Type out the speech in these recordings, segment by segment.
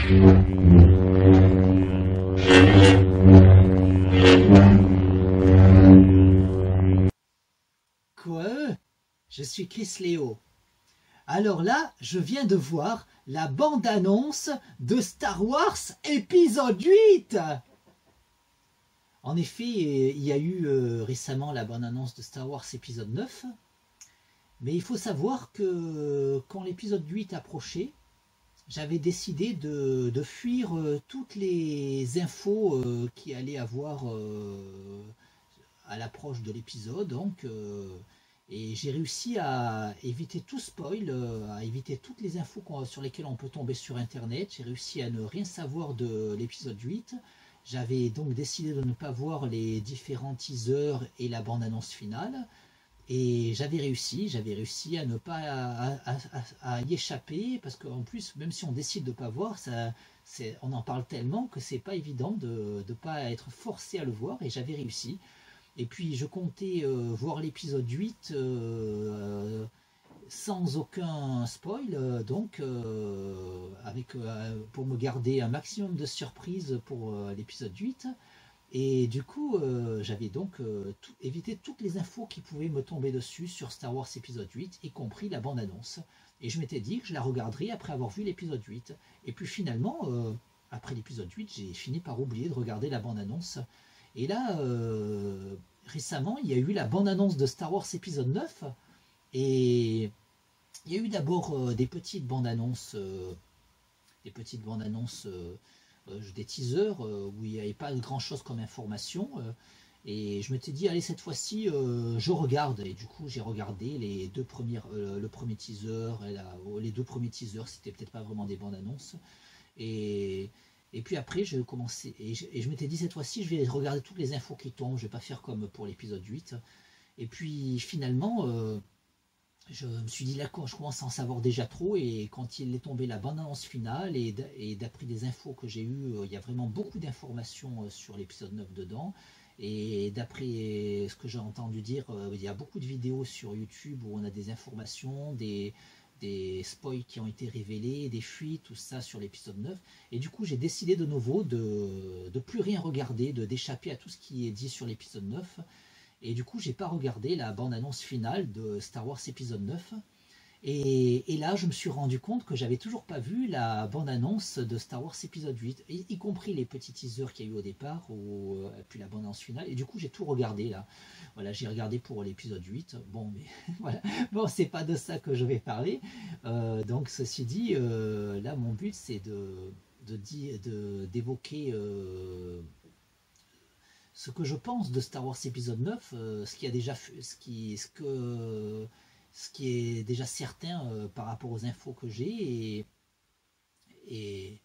Quoi? Je suis Chris Léo. Alors là, je viens de voir la bande-annonce de Star Wars épisode 8. En effet, il y a eu récemment la bande-annonce de Star Wars épisode 9. Mais il faut savoir que quand l'épisode 8 approchait, j'avais décidé de fuir toutes les infos qui allaient avoir à l'approche de l'épisode. Et j'ai réussi à éviter tout spoil, à éviter toutes les infos sur lesquelles on peut tomber sur internet. J'ai réussi à ne rien savoir de l'épisode 8. J'avais donc décidé de ne pas voir les différents teasers et la bande-annonce finale. Et j'avais réussi à ne pas à y échapper, parce qu'en plus, même si on décide de ne pas voir, on en parle tellement que c'est pas évident de ne pas être forcé à le voir, et j'avais réussi. Et puis je comptais voir l'épisode 8 sans aucun spoil, pour me garder un maximum de surprises pour l'épisode 8. Et du coup, j'avais donc évité toutes les infos qui pouvaient me tomber dessus sur Star Wars épisode 8, y compris la bande-annonce. Et je m'étais dit que je la regarderais après avoir vu l'épisode 8. Et puis finalement, après l'épisode 8, j'ai fini par oublier de regarder la bande-annonce. Et là, récemment, il y a eu la bande-annonce de Star Wars épisode 9. Et il y a eu d'abord des petites bandes-annonces, des teasers où il n'y avait pas grand chose comme information, et je m'étais dit allez, cette fois-ci je regarde, et du coup j'ai regardé les deux premières, le premier teaser et les deux premiers teasers, c'était peut-être pas vraiment des bandes annonces, et puis après je commençais et je m'étais dit cette fois-ci je vais regarder toutes les infos qui tombent, je vais pas faire comme pour l'épisode 8. Et puis finalement je me suis dit là, quand je commence à en savoir déjà trop, et quand il est tombé la bande-annonce finale, et d'après des infos que j'ai eues, il y a vraiment beaucoup d'informations sur l'épisode 9 dedans, et d'après ce que j'ai entendu dire, il y a beaucoup de vidéos sur YouTube où on a des informations, des spoils qui ont été révélés, des fuites, tout ça sur l'épisode 9, et du coup j'ai décidé de nouveau de plus rien regarder, d'échapper à tout ce qui est dit sur l'épisode 9. Et du coup, j'ai pas regardé la bande-annonce finale de Star Wars épisode 9. Et là, je me suis rendu compte que j'avais toujours pas vu la bande-annonce de Star Wars épisode 8, y compris les petits teasers qu'il y a eu au départ, et puis la bande-annonce finale. Et du coup, j'ai tout regardé là. Voilà, j'ai regardé pour l'épisode 8. Bon, mais voilà. Bon, c'est pas de ça que je vais parler. Donc, ceci dit, là, mon but, c'est d'évoquer ce que je pense de Star Wars épisode 9, ce qui est déjà certain par rapport aux infos que j'ai. Et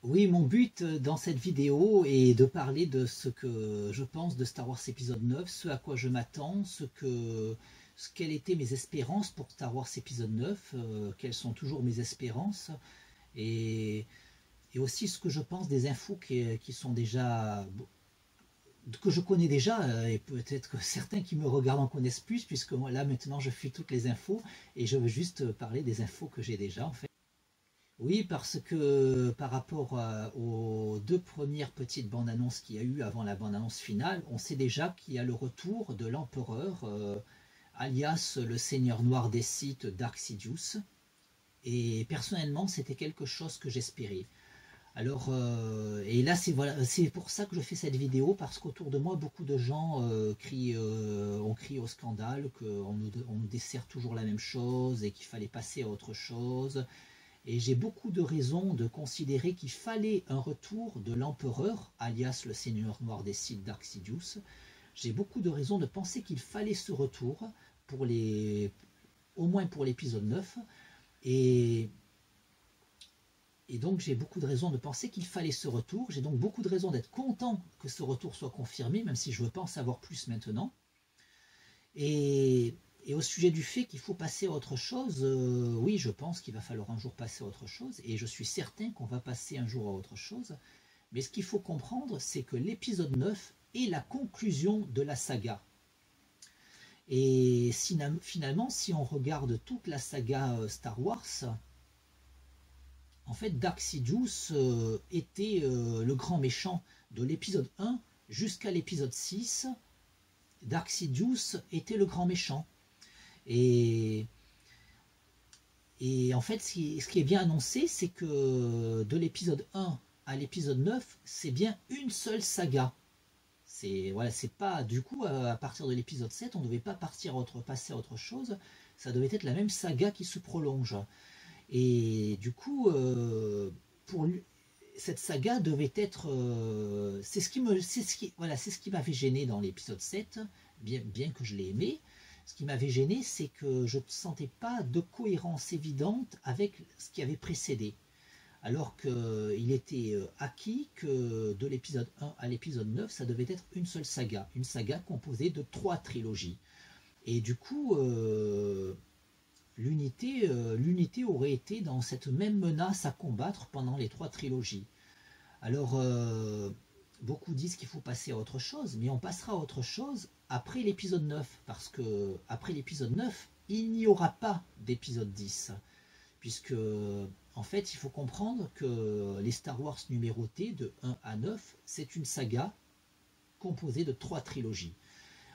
oui, mon but dans cette vidéo est de parler de ce que je pense de Star Wars épisode 9, ce à quoi je m'attends, quelles étaient mes espérances pour Star Wars épisode 9, quelles sont toujours mes espérances, et aussi ce que je pense des infos qui sont déjà, que je connais déjà, et peut-être que certains qui me regardent en connaissent plus, puisque moi là maintenant je fuis toutes les infos, et je veux juste parler des infos que j'ai déjà en fait. Oui, parce que par rapport aux deux premières petites bandes annonces qu'il y a eu avant la bande annonce finale, on sait déjà qu'il y a le retour de l'empereur, alias le seigneur noir des Sith, Dark Sidious, et personnellement c'était quelque chose que j'espérais. Alors, et là, c'est pour ça que je fais cette vidéo, parce qu'autour de moi, beaucoup de gens ont crié au scandale, qu'on nous dessert toujours la même chose et qu'il fallait passer à autre chose. Et j'ai beaucoup de raisons de considérer qu'il fallait un retour de l'empereur, alias le seigneur noir des Sith, Dark Sidious. J'ai beaucoup de raisons de penser qu'il fallait ce retour, au moins pour l'épisode 9. Et donc j'ai beaucoup de raisons de penser qu'il fallait ce retour. J'ai donc beaucoup de raisons d'être content que ce retour soit confirmé, même si je ne veux pas en savoir plus maintenant. Et au sujet du fait qu'il faut passer à autre chose, oui, je pense qu'il va falloir un jour passer à autre chose, et je suis certain qu'on va passer un jour à autre chose. Mais ce qu'il faut comprendre, c'est que l'épisode 9 est la conclusion de la saga. Et finalement, si on regarde toute la saga Star Wars, en fait, Dark Sidious était le grand méchant de l'épisode 1 jusqu'à l'épisode 6. Dark Sidious était le grand méchant. Et en fait, ce qui est bien annoncé, c'est que de l'épisode 1 à l'épisode 9, c'est bien une seule saga. Voilà, c'est pas du coup à partir de l'épisode 7, on ne devait pas passer à autre chose. Ça devait être la même saga qui se prolonge. Et du coup, pour lui, cette saga devait être, c'est ce qui m'avait gêné dans l'épisode 7, bien que je l'ai aimé. Ce qui m'avait gêné, c'est que je ne sentais pas de cohérence évidente avec ce qui avait précédé. Alors qu'il était acquis que de l'épisode 1 à l'épisode 9, ça devait être une seule saga, une saga composée de 3 trilogies. Et du coup, l'unité aurait été dans cette même menace à combattre pendant les 3 trilogies. Alors, beaucoup disent qu'il faut passer à autre chose, mais on passera à autre chose après l'épisode 9, parce que après l'épisode 9, il n'y aura pas d'épisode 10, puisque en fait, il faut comprendre que les Star Wars numérotés de 1 à 9, c'est une saga composée de 3 trilogies.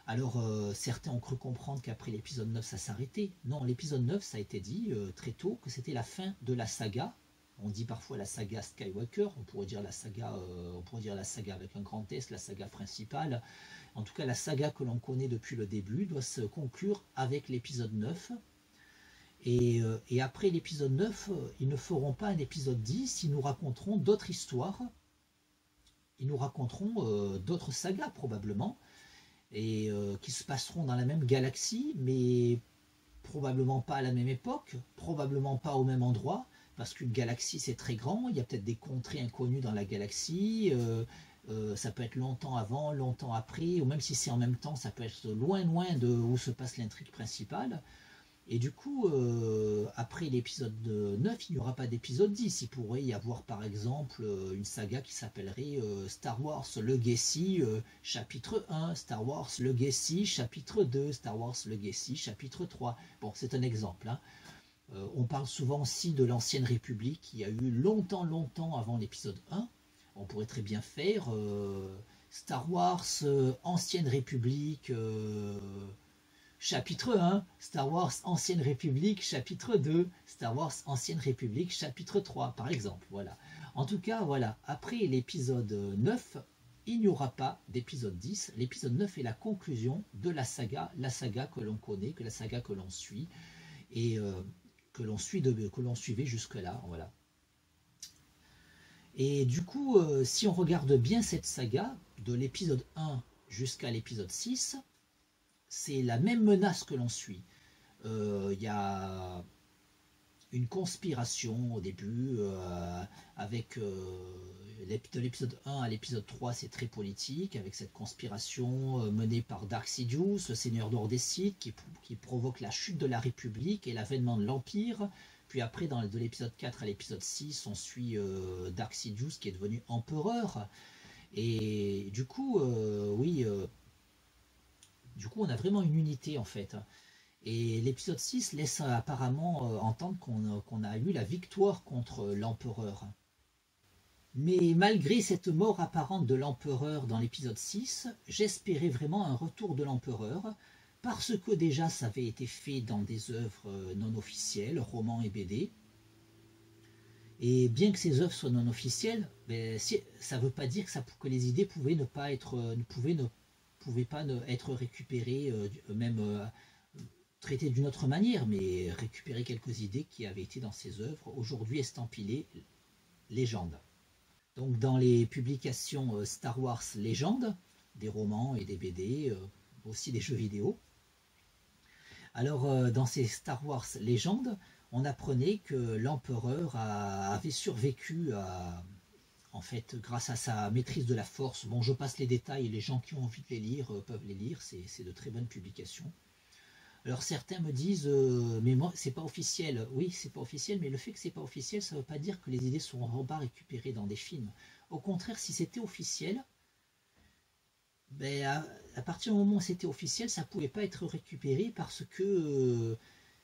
Alors, certains ont cru comprendre qu'après l'épisode 9, ça s'arrêtait. Non, l'épisode 9, ça a été dit très tôt que c'était la fin de la saga. On dit parfois la saga Skywalker, on pourrait dire la saga avec un grand S, la saga principale. En tout cas, la saga que l'on connaît depuis le début doit se conclure avec l'épisode 9. Et après l'épisode 9, ils ne feront pas un épisode 10, ils nous raconteront d'autres histoires. Ils nous raconteront d'autres sagas probablement, et qui se passeront dans la même galaxie, mais probablement pas à la même époque, probablement pas au même endroit, parce qu'une galaxie c'est très grand, il y a peut-être des contrées inconnues dans la galaxie, ça peut être longtemps avant, longtemps après, ou même si c'est en même temps, ça peut être loin de où se passe l'intrigue principale. Et du coup, après l'épisode 9, il n'y aura pas d'épisode 10. Il pourrait y avoir par exemple une saga qui s'appellerait Star Wars Legacy chapitre 1, Star Wars Legacy chapitre 2, Star Wars Legacy chapitre 3. Bon, c'est un exemple. Hein. On parle souvent aussi de l'Ancienne République qui a eu longtemps avant l'épisode 1. On pourrait très bien faire Star Wars Ancienne République chapitre 1, Star Wars Ancienne République, chapitre 2, Star Wars Ancienne République, chapitre 3, par exemple. Voilà. En tout cas, voilà, après l'épisode 9, il n'y aura pas d'épisode 10. L'épisode 9 est la conclusion de la saga que l'on connaît, que la saga que l'on suit, et que l'on suivait jusque-là. Voilà. Et du coup, si on regarde bien cette saga, de l'épisode 1 jusqu'à l'épisode 6, c'est la même menace que l'on suit. Y a une conspiration au début, avec de l'épisode 1 à l'épisode 3, c'est très politique, avec cette conspiration menée par Dark Sidious, le seigneur d'or des Sith, qui provoque la chute de la République et l'avènement de l'Empire. Puis après, de l'épisode 4 à l'épisode 6, on suit Dark Sidious qui est devenu empereur. Et du coup, du coup, on a vraiment une unité en fait. Et l'épisode 6 laisse apparemment entendre qu'on a eu la victoire contre l'empereur. Mais malgré cette mort apparente de l'empereur dans l'épisode 6, j'espérais vraiment un retour de l'empereur, parce que déjà ça avait été fait dans des œuvres non officielles, romans et BD. Et bien que ces œuvres soient non officielles, ça ne veut pas dire que les idées pouvaient pas être récupérées, même traitées d'une autre manière, mais récupérer quelques idées qui avaient été dans ces œuvres, aujourd'hui estampillées légendes. Donc dans les publications Star Wars Légendes, des romans et des BD, aussi des jeux vidéo, alors dans ces Star Wars Légendes, on apprenait que l'empereur avait survécu en fait, grâce à sa maîtrise de la force. Bon, je passe les détails, les gens qui ont envie de les lire peuvent les lire, c'est de très bonnes publications. Alors certains me disent, mais moi, c'est pas officiel. Oui, c'est pas officiel, mais le fait que c'est pas officiel, ça ne veut pas dire que les idées seront pas récupérées dans des films. Au contraire, si c'était officiel, à partir du moment où c'était officiel, ça ne pouvait pas être récupéré parce que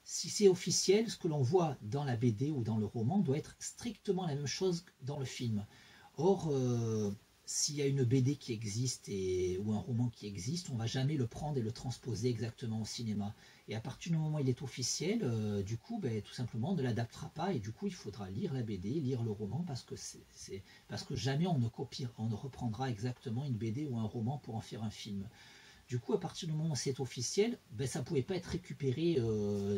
Si c'est officiel, ce que l'on voit dans la BD ou dans le roman doit être strictement la même chose que dans le film. Or, s'il y a une BD qui existe ou un roman qui existe, on ne va jamais le prendre et le transposer exactement au cinéma. Et à partir du moment où il est officiel, du coup, tout simplement, on ne l'adaptera pas. Et du coup, il faudra lire la BD, lire le roman, parce que jamais on ne reprendra exactement une BD ou un roman pour en faire un film. Du coup, à partir du moment où c'est officiel, ça ne pouvait pas être récupéré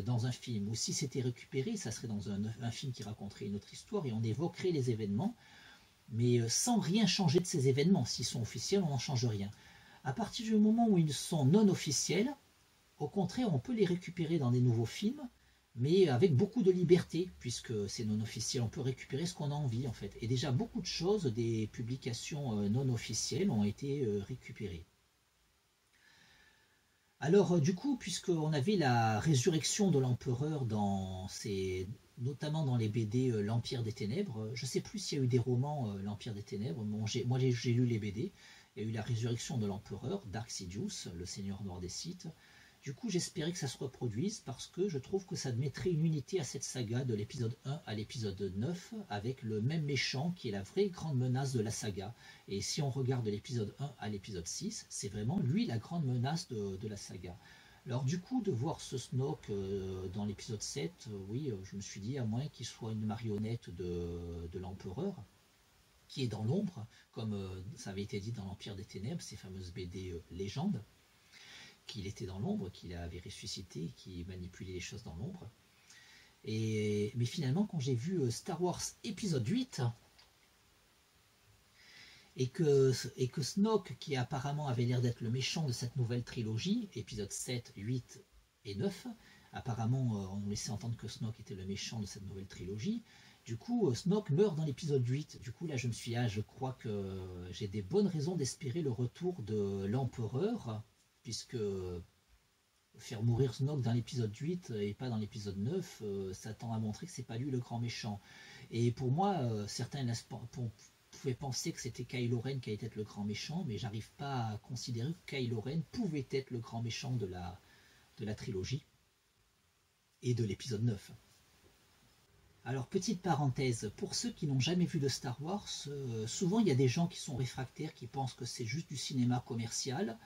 dans un film. Ou si c'était récupéré, ça serait dans un film qui raconterait une autre histoire et on évoquerait les événements, mais sans rien changer de ces événements. S'ils sont officiels, on n'en change rien. À partir du moment où ils sont non officiels, au contraire, on peut les récupérer dans des nouveaux films, mais avec beaucoup de liberté, puisque c'est non officiel. On peut récupérer ce qu'on a envie, en fait. Et déjà, beaucoup de choses des publications non officielles ont été récupérées. Alors, du coup, puisqu'on avait la résurrection de l'empereur notamment dans les BD L'Empire des Ténèbres, je ne sais plus s'il y a eu des romans L'Empire des Ténèbres, moi j'ai lu les BD, il y a eu la résurrection de l'empereur, Dark Sidious, le seigneur noir des Sith. Du coup, j'espérais que ça se reproduise parce que je trouve que ça mettrait une unité à cette saga de l'épisode 1 à l'épisode 9 avec le même méchant qui est la vraie grande menace de la saga. Et si on regarde de l'épisode 1 à l'épisode 6, c'est vraiment lui la grande menace de la saga. Alors du coup, de voir ce Snoke dans l'épisode 7, oui, je me suis dit, à moins qu'il soit une marionnette de l'empereur, qui est dans l'ombre, comme ça avait été dit dans l'Empire des Ténèbres, ces fameuses BD légendes, qu'il était dans l'ombre, qu'il avait ressuscité, qu'il manipulait les choses dans l'ombre. Mais finalement, quand j'ai vu Star Wars épisode 8, et que Snoke, qui apparemment avait l'air d'être le méchant de cette nouvelle trilogie, épisode 7, 8 et 9, apparemment on nous laissait entendre que Snoke était le méchant de cette nouvelle trilogie, du coup Snoke meurt dans l'épisode 8, du coup là je me suis dit, je crois que j'ai des bonnes raisons d'espérer le retour de l'empereur, puisque faire mourir Snoke dans l'épisode 8 et pas dans l'épisode 9, ça tend à montrer que c'est pas lui le grand méchant. Et pour moi, certains pouvaient penser que c'était Kylo Ren qui allait être le grand méchant, mais j'arrive pas à considérer que Kylo Ren pouvait être le grand méchant de la trilogie et de l'épisode 9. Alors, petite parenthèse, pour ceux qui n'ont jamais vu de Star Wars, souvent il y a des gens qui sont réfractaires, qui pensent que c'est juste du cinéma commercial.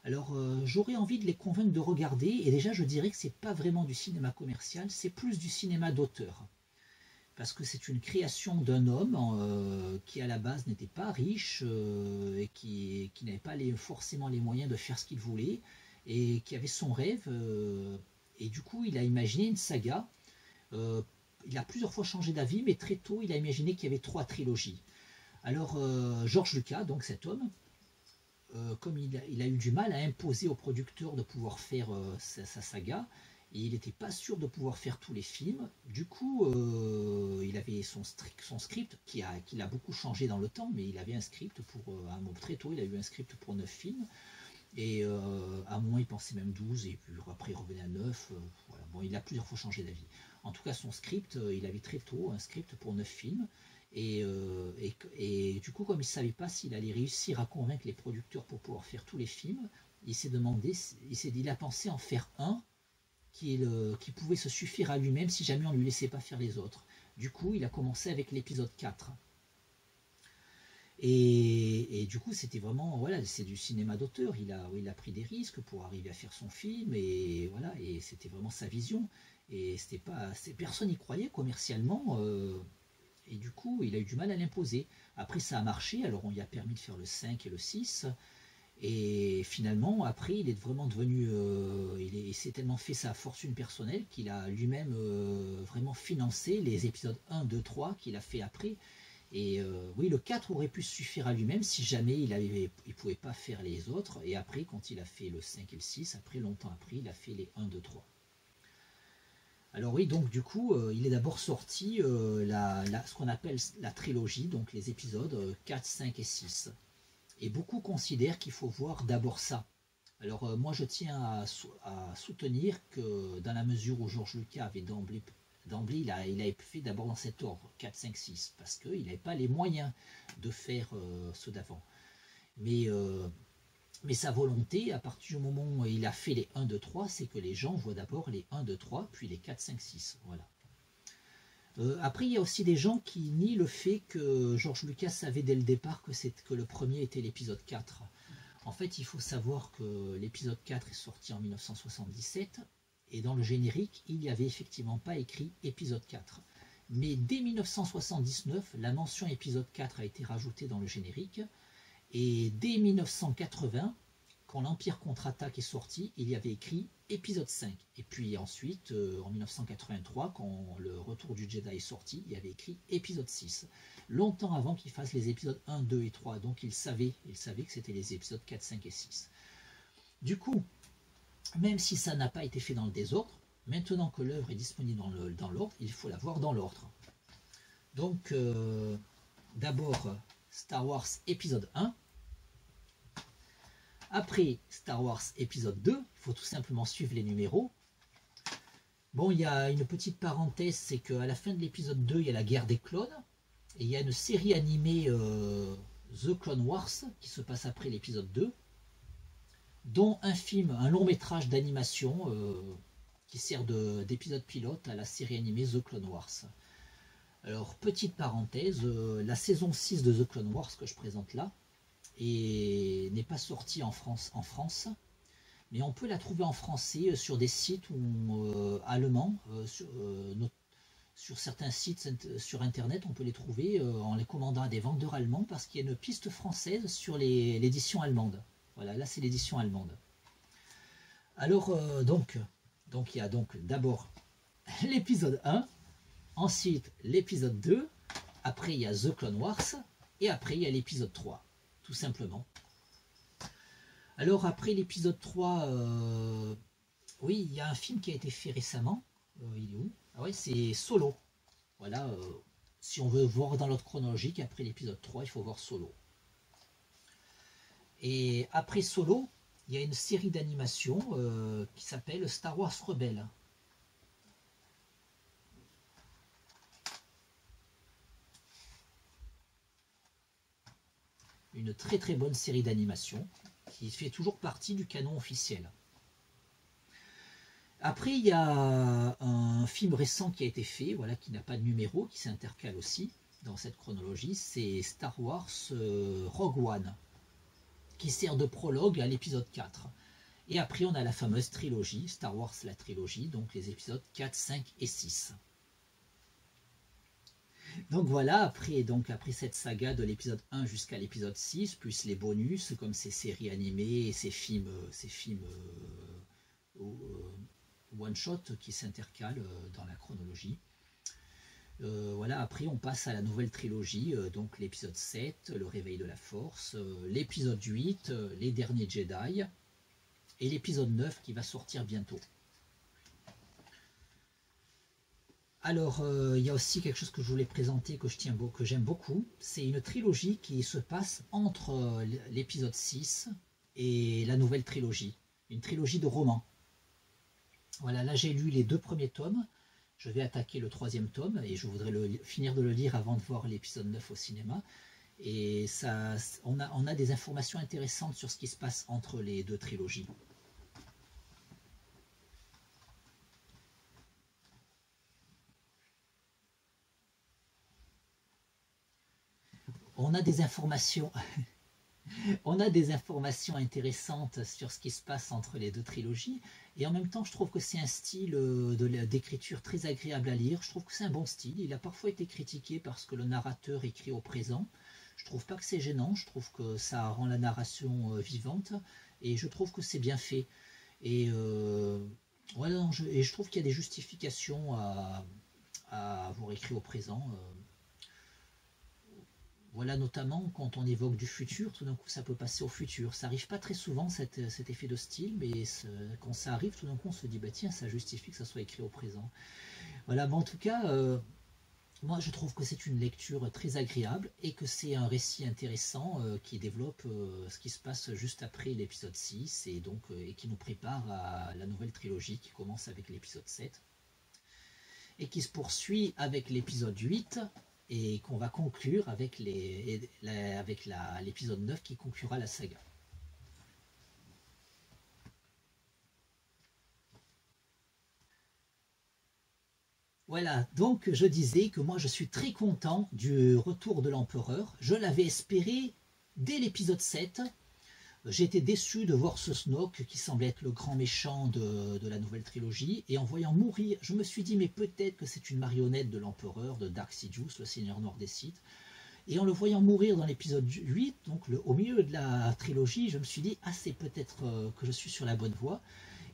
Alors j'aurais envie de les convaincre de regarder, et déjà je dirais que c'est pas vraiment du cinéma commercial, c'est plus du cinéma d'auteur. Parce que c'est une création d'un homme qui à la base n'était pas riche et qui n'avait pas forcément les moyens de faire ce qu'il voulait, et qui avait son rêve, et du coup il a imaginé une saga. Il a plusieurs fois changé d'avis, mais très tôt il a imaginé qu'il y avait 3 trilogies. Alors George Lucas, donc cet homme, comme il a eu du mal à imposer aux producteurs de pouvoir faire sa saga, et il n'était pas sûr de pouvoir faire tous les films. Du coup, il avait son script qui a beaucoup changé dans le temps, mais il avait un script très tôt, il a eu un script pour 9 films. Et à un moment, il pensait même 12, et puis après, il revenait à 9. Voilà. Bon, il a plusieurs fois changé d'avis. En tout cas, son script, il avait très tôt un script pour 9 films. Et du coup, comme il ne savait pas s'il allait réussir à convaincre les producteurs pour pouvoir faire tous les films, il a pensé en faire un qui pouvait se suffire à lui-même si jamais on ne lui laissait pas faire les autres. Du coup, il a commencé avec l'épisode 4. Et du coup, c'était vraiment, voilà, c'est du cinéma d'auteur. Il a pris des risques pour arriver à faire son film, et voilà, et c'était vraiment sa vision. Et personne n'y croyait commercialement. Et du coup, il a eu du mal à l'imposer. Après, ça a marché, alors on lui a permis de faire le 5 et le 6. Et finalement, après, il est vraiment devenu... il s'est tellement fait sa fortune personnelle qu'il a lui-même vraiment financé les épisodes 1, 2, 3 qu'il a fait après. Et oui, le 4 aurait pu suffire à lui-même si jamais il ne pouvait pas faire les autres. Et après, quand il a fait le 5 et le 6, longtemps après, il a fait les 1, 2, 3. Alors oui, donc du coup, il est d'abord sorti ce qu'on appelle la trilogie, donc les épisodes 4, 5 et 6. Et beaucoup considèrent qu'il faut voir d'abord ça. Alors moi, je tiens à soutenir que dans la mesure où George Lucas avait d'emblée, il avait fait d'abord dans cet ordre, 4, 5, 6, parce qu'il n'avait pas les moyens de faire ceux d'avant. Mais Mais sa volonté, à partir du moment où il a fait les 1, 2, 3, c'est que les gens voient d'abord les 1, 2, 3, puis les 4, 5, 6. Voilà. Après, il y a aussi des gens qui nient le fait que George Lucas savait dès le départ que le premier était l'épisode 4. En fait, il faut savoir que l'épisode 4 est sorti en 1977, et dans le générique, il n'y avait effectivement pas écrit épisode 4. Mais dès 1979, la mention épisode 4 a été rajoutée dans le générique, et dès 1980, quand l'Empire contre-attaque est sorti, il y avait écrit épisode 5. Et puis ensuite, en 1983, quand le Retour du Jedi est sorti, il y avait écrit épisode 6. Longtemps avant qu'il fasse les épisodes 1, 2 et 3. Donc il savait que c'était les épisodes 4, 5 et 6. Du coup, même si ça n'a pas été fait dans le désordre, maintenant que l'œuvre est disponible dans l'ordre, il faut la voir dans l'ordre. Donc, d'abord, Star Wars épisode 1. Après Star Wars épisode 2, il faut tout simplement suivre les numéros. Bon, il y a une petite parenthèse, c'est qu'à la fin de l'épisode 2, il y a la guerre des clones. Et il y a une série animée The Clone Wars qui se passe après l'épisode 2, dont un long métrage d'animation qui sert d'épisode pilote à la série animée The Clone Wars. Alors, petite parenthèse, la saison 6 de The Clone Wars que je présente là, et n'est pas sortie en France, mais on peut la trouver en français sur des sites allemands, sur certains sites sur internet, on peut les trouver en les commandant à des vendeurs allemands parce qu'il y a une piste française sur l'édition allemande. Voilà, là c'est l'édition allemande. Alors donc il y a donc d'abord l'épisode 1, ensuite l'épisode 2, après il y a The Clone Wars, et après il y a l'épisode 3. Tout simplement. Alors après l'épisode 3, oui, il y a un film qui a été fait récemment. Il est où? Ah ouais, c'est Solo. Voilà, si on veut voir dans l'ordre chronologique, après l'épisode 3, il faut voir Solo. Et après Solo, il y a une série d'animation qui s'appelle Star Wars Rebelle. Une très très bonne série d'animation qui fait toujours partie du canon officiel. Après, il y a un film récent qui a été fait, voilà, qui n'a pas de numéro, qui s'intercale aussi dans cette chronologie, c'est Star Wars Rogue One, qui sert de prologue à l'épisode 4. Et après, on a la fameuse trilogie, Star Wars la trilogie, donc les épisodes 4, 5 et 6. Donc voilà, après cette saga de l'épisode 1 jusqu'à l'épisode 6, plus les bonus, comme ces séries animées et ces films one-shot qui s'intercalent dans la chronologie. Voilà, après on passe à la nouvelle trilogie, donc l'épisode 7, le réveil de la force, l'épisode 8, les derniers Jedi, et l'épisode 9 qui va sortir bientôt. Alors, il y a aussi quelque chose que je voulais présenter, que j'aime beaucoup. C'est une trilogie qui se passe entre l'épisode 6 et la nouvelle trilogie. Une trilogie de romans. Voilà, là j'ai lu les 2 premiers tomes. Je vais attaquer le 3e tome et je voudrais finir de le lire avant de voir l'épisode 9 au cinéma. Et ça, on a des informations intéressantes sur ce qui se passe entre les 2 trilogies. On a des informations intéressantes sur ce qui se passe entre les 2 trilogies, et en même temps je trouve que c'est un style d'écriture très agréable à lire. Je trouve que c'est un bon style. Il a parfois été critiqué parce que le narrateur écrit au présent. Je trouve pas que c'est gênant, je trouve que ça rend la narration vivante, et je trouve que c'est bien fait. Et voilà, je trouve qu'il y a des justifications à avoir écrit au présent. Voilà, notamment quand on évoque du futur, tout d'un coup ça peut passer au futur. Ça arrive pas très souvent cet effet de style, mais quand ça arrive, tout d'un coup on se dit bah tiens, ça justifie que ça soit écrit au présent. Voilà, mais en tout cas, moi je trouve que c'est une lecture très agréable et que c'est un récit intéressant qui développe ce qui se passe juste après l'épisode 6 et donc et qui nous prépare à la nouvelle trilogie qui commence avec l'épisode 7 et qui se poursuit avec l'épisode 8. Et qu'on va conclure avec l'épisode 9 qui conclura la saga. Voilà, donc je disais que moi je suis très content du retour de l'empereur. Je l'avais espéré dès l'épisode 7. J'étais déçu de voir ce Snoke qui semblait être le grand méchant de la nouvelle trilogie. Et en voyant mourir, je me suis dit mais peut-être que c'est une marionnette de l'empereur, de Dark Sidious, le seigneur noir des Sith. Et en le voyant mourir dans l'épisode 8, donc au milieu de la trilogie, je me suis dit ah c'est peut-être que je suis sur la bonne voie.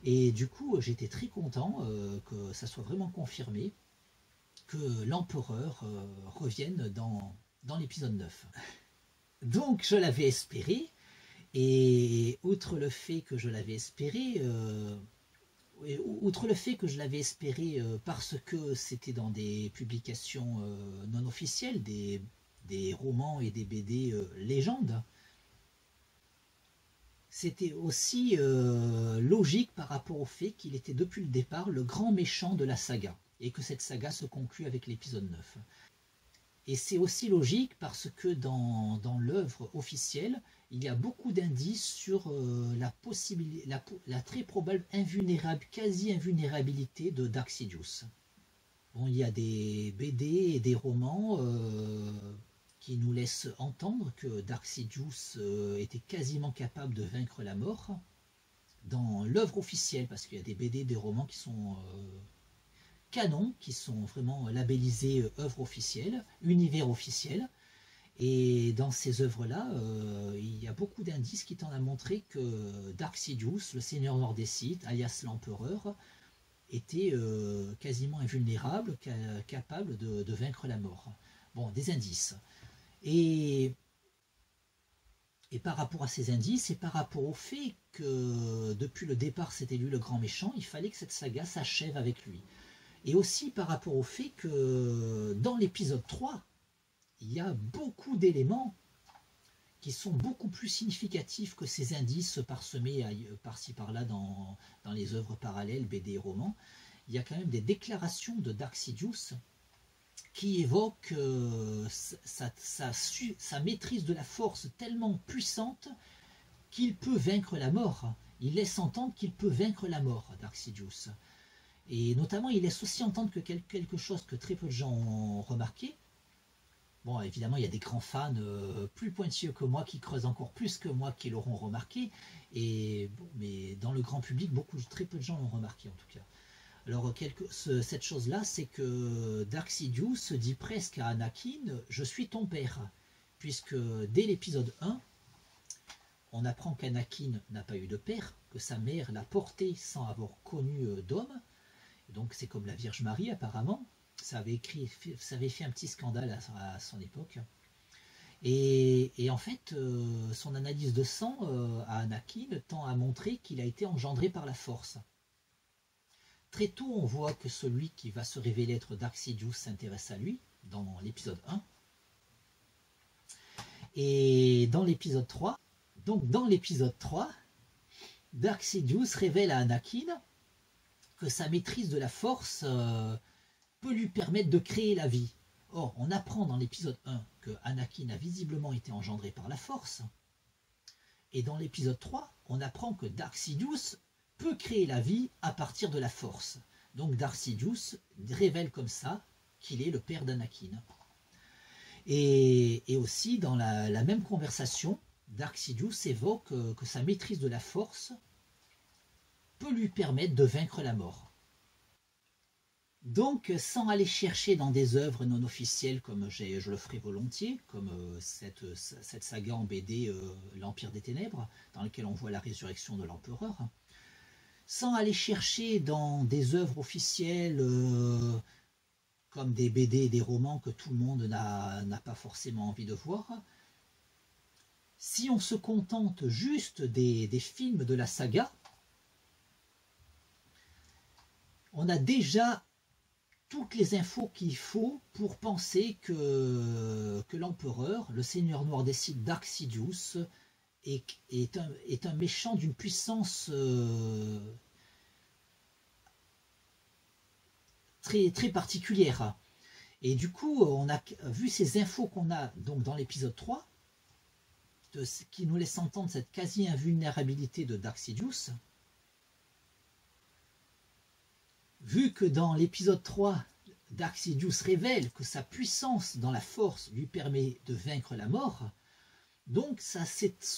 Et du coup j'étais très content que ça soit vraiment confirmé, que l'empereur revienne dans l'épisode 9. Donc je l'avais espéré, et outre le fait que je l'avais espéré, parce que c'était dans des publications non officielles, des romans et des BD légendes, c'était aussi logique par rapport au fait qu'il était depuis le départ le grand méchant de la saga, et que cette saga se conclut avec l'épisode 9. Et c'est aussi logique parce que dans l'œuvre officielle, il y a beaucoup d'indices sur la très probable quasi-invulnérabilité de Dark Sidious. Bon, il y a des BD et des romans qui nous laissent entendre que Dark Sidious était quasiment capable de vaincre la mort dans l'œuvre officielle, parce qu'il y a des BD, des romans qui sont canons, qui sont vraiment labellisés œuvres officielles, univers officiel. Et dans ces œuvres-là, il y a beaucoup d'indices qui tendent à montrer que Dark Sidious, le seigneur noir des Sith, alias l'empereur, était quasiment invulnérable, capable de vaincre la mort. Bon, des indices. Et par rapport à ces indices, et par rapport au fait que depuis le départ c'était lui le grand méchant, il fallait que cette saga s'achève avec lui. Et aussi par rapport au fait que dans l'épisode 3, il y a beaucoup d'éléments qui sont beaucoup plus significatifs que ces indices parsemés par-ci par-là dans les œuvres parallèles, BD et romans. Il y a quand même des déclarations de Dark Sidious qui évoquent sa maîtrise de la force tellement puissante qu'il peut vaincre la mort. Il laisse entendre qu'il peut vaincre la mort, Dark Sidious. Et notamment, il laisse aussi entendre que quelque chose que très peu de gens ont remarqué. Bon, évidemment, il y a des grands fans plus pointilleux que moi qui creusent encore plus que moi qui l'auront remarqué. Et bon, mais dans le grand public, très peu de gens l'ont remarqué en tout cas. Alors, cette chose-là, c'est que Dark Sidious se dit presque à Anakin, je suis ton père. Puisque dès l'épisode 1, on apprend qu'Anakin n'a pas eu de père, que sa mère l'a porté sans avoir connu d'homme. Donc c'est comme la Vierge Marie apparemment. Ça avait fait un petit scandale à son époque. Et en fait, son analyse de sang à Anakin tend à montrer qu'il a été engendré par la force. Très tôt, on voit que celui qui va se révéler être Dark Sidious s'intéresse à lui, dans l'épisode 1. Et dans l'épisode 3, Dark Sidious révèle à Anakin que sa maîtrise de la force peut lui permettre de créer la vie. Or, on apprend dans l'épisode 1 que Anakin a visiblement été engendré par la force. Et dans l'épisode 3, on apprend que Dark Sidious peut créer la vie à partir de la force. Donc Dark Sidious révèle comme ça qu'il est le père d'Anakin. Et aussi, dans la même conversation, Dark Sidious évoque que sa maîtrise de la force peut lui permettre de vaincre la mort. Donc, sans aller chercher dans des œuvres non officielles, comme je le ferai volontiers, comme cette saga en BD, l'Empire des Ténèbres, dans laquelle on voit la résurrection de l'empereur, sans aller chercher dans des œuvres officielles, comme des BD et des romans que tout le monde n'a pas forcément envie de voir, si on se contente juste des films de la saga, on a déjà toutes les infos qu'il faut pour penser que l'empereur, le seigneur noir des Sith, Dark Sidious, est un méchant d'une puissance très, très particulière. Et du coup, on a vu ces infos qu'on a donc dans l'épisode 3, qui nous laisse entendre cette quasi-invulnérabilité de Dark Sidious. Vu que dans l'épisode 3, Dark Sidious révèle que sa puissance dans la force lui permet de vaincre la mort. Donc ça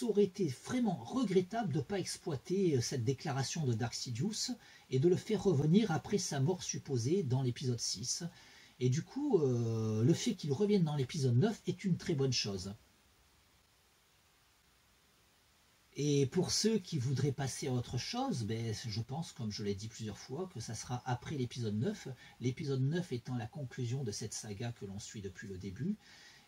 aurait été vraiment regrettable de ne pas exploiter cette déclaration de Dark Sidious et de le faire revenir après sa mort supposée dans l'épisode 6. Et du coup, le fait qu'il revienne dans l'épisode 9 est une très bonne chose. Et pour ceux qui voudraient passer à autre chose, ben, je pense, comme je l'ai dit plusieurs fois, que ça sera après l'épisode 9. L'épisode 9 étant la conclusion de cette saga que l'on suit depuis le début.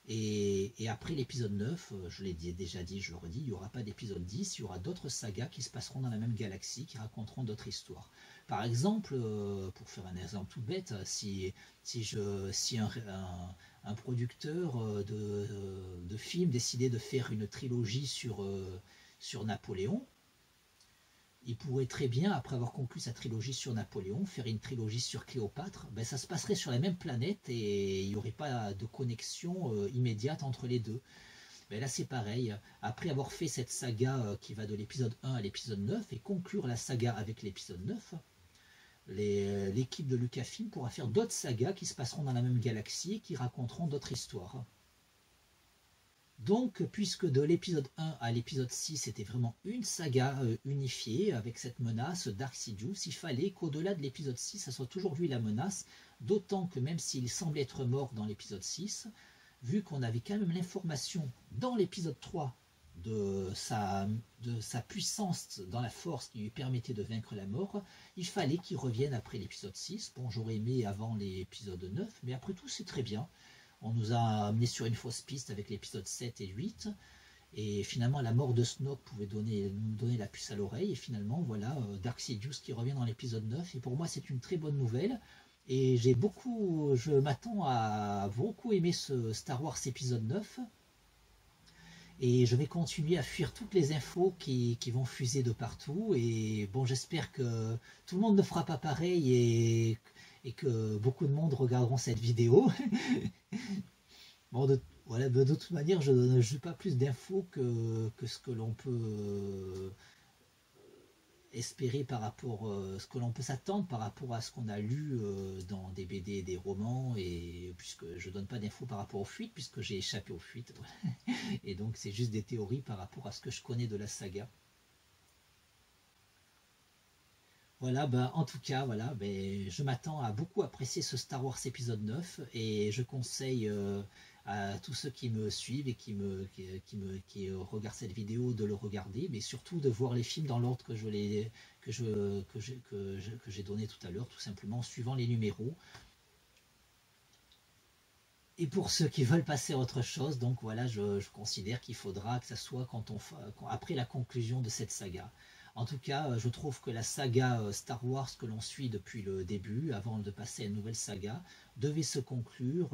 Et après l'épisode 9, je l'ai déjà dit, je le redis, il n'y aura pas d'épisode 10, il y aura d'autres sagas qui se passeront dans la même galaxie, qui raconteront d'autres histoires. Par exemple, pour faire un exemple tout bête, si un producteur de film décidait de faire une trilogie sur Napoléon, il pourrait très bien, après avoir conclu sa trilogie sur Napoléon, faire une trilogie sur Cléopâtre. Ben, ça se passerait sur la même planète et il n'y aurait pas de connexion immédiate entre les deux. Ben là, c'est pareil. Après avoir fait cette saga qui va de l'épisode 1 à l'épisode 9 et conclure la saga avec l'épisode 9, l'équipe de Lucasfilm pourra faire d'autres sagas qui se passeront dans la même galaxie et qui raconteront d'autres histoires. Donc, puisque de l'épisode 1 à l'épisode 6, c'était vraiment une saga unifiée avec cette menace Dark Sidious, il fallait qu'au-delà de l'épisode 6, ça soit toujours lui la menace, d'autant que même s'il semblait être mort dans l'épisode 6, vu qu'on avait quand même l'information dans l'épisode 3 de sa puissance dans la force qui lui permettait de vaincre la mort, il fallait qu'il revienne après l'épisode 6. Bon, j'aurais aimé avant l'épisode 9, mais après tout, c'est très bien. On nous a amené sur une fausse piste avec l'épisode 7 et 8. Et finalement, la mort de Snoke pouvait nous donner la puce à l'oreille. Et finalement, voilà, Dark Sidious qui revient dans l'épisode 9. Et pour moi, c'est une très bonne nouvelle. Et je m'attends à beaucoup aimer ce Star Wars épisode 9. Et je vais continuer à fuir toutes les infos qui vont fuser de partout. Et bon, j'espère que tout le monde ne fera pas pareil et que beaucoup de monde regarderont cette vidéo. Bon, voilà, de toute manière, je ne donne pas plus d'infos que ce que l'on peut espérer par rapport à ce que l'on peut s'attendre par rapport à ce qu'on a lu dans des BD et des romans, et puisque je donne pas d'infos par rapport aux fuites, puisque j'ai échappé aux fuites. Et donc c'est juste des théories par rapport à ce que je connais de la saga. Voilà, ben, en tout cas, voilà, ben, je m'attends à beaucoup apprécier ce Star Wars épisode 9 et je conseille à tous ceux qui me suivent et qui regardent cette vidéo de le regarder, mais surtout de voir les films dans l'ordre que j'ai donné tout à l'heure, tout simplement en suivant les numéros. Et pour ceux qui veulent passer à autre chose, donc voilà, je considère qu'il faudra que ça soit après la conclusion de cette saga. En tout cas, je trouve que la saga Star Wars que l'on suit depuis le début, avant de passer à une nouvelle saga, devait se conclure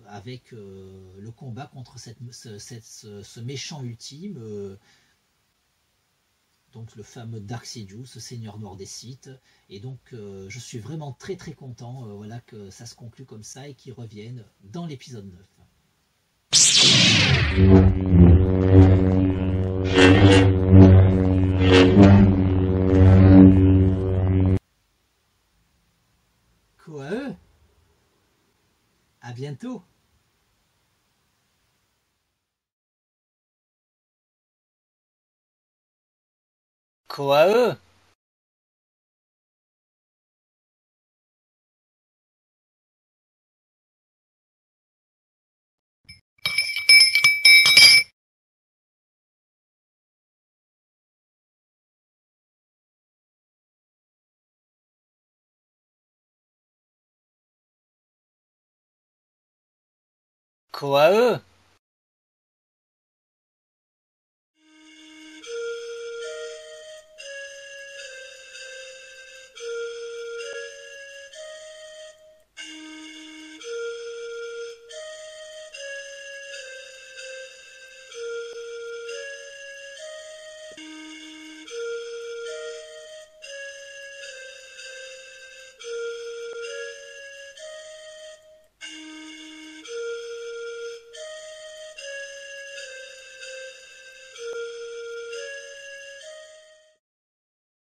avec le combat contre ce méchant ultime, donc le fameux Dark Sidious, ce seigneur noir des Sith. Et donc je suis vraiment très très content voilà, que ça se conclue comme ça et qu'il revienne dans l'épisode 9. Quoi? À bientôt. Quoi? Quoi?